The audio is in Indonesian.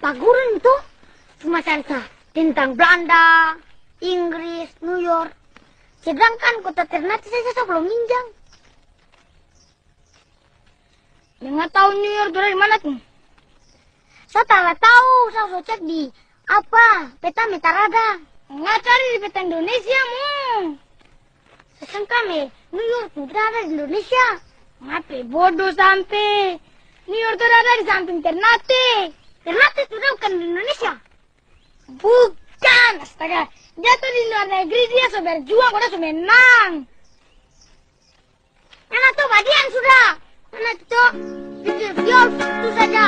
Taguran itu cuma cerita tentang Belanda, Inggris, New York. Sedangkan kota Ternate saya belum ninjang. Nggak tahu New York dari mana tuh? Saya tak tahu, saya sudah cek di peta Metarada. Nggak cari di peta Indonesia mu. Sesangka New York tidak ada di Indonesia. Ngapain bodoh sampai New York itu ada di samping Ternate. Ternate itu bukan di Indonesia. Bukan, astaga. Dia tuh di luar negeri, dia sudah berjuang, udah sudah menang. Karena tuh bagian sudah. Karena itu, itu saja.